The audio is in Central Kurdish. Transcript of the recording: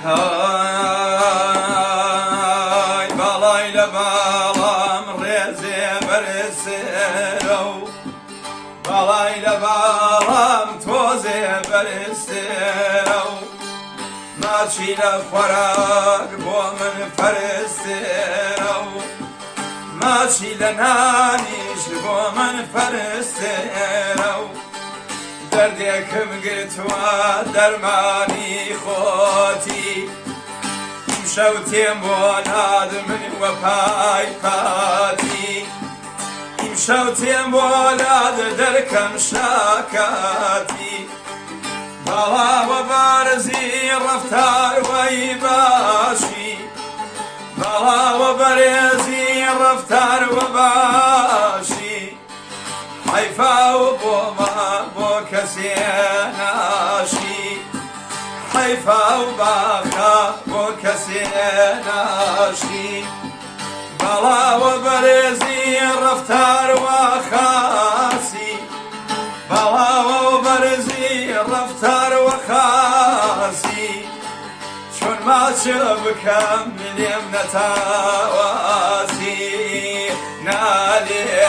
هاي باڵای لە باڵام ڕێزێ بەرزێرە و باڵای لە باڵام تۆزێ بەرزێرە و ماچی لە خۆراک بۆ من فەرستێرە و ماچی لە نانیش بۆ من فەرستێرە و دەردێکم گرتووە دەرمانی خۆتی شەو تێم بۆ نادمن وە پای پاتی ئیمشەو تێم بۆ لاد دەرکەم شاکاتی باڵاوە بارزی ڕەفتار وەی باشی باڵاوە بەرێزی ڕەفتار وە باشی حەیفا و بۆمە بۆ کەسێ ناشی حەیفا و باخە بۆ کەسێ ناشی باڵاوە بەرێزی ڕەفتار وە خاسی باڵاوە بەرزی ڕەفتار وە خاسی چۆن ماچە بکەم لێم نەتاوازی نالێ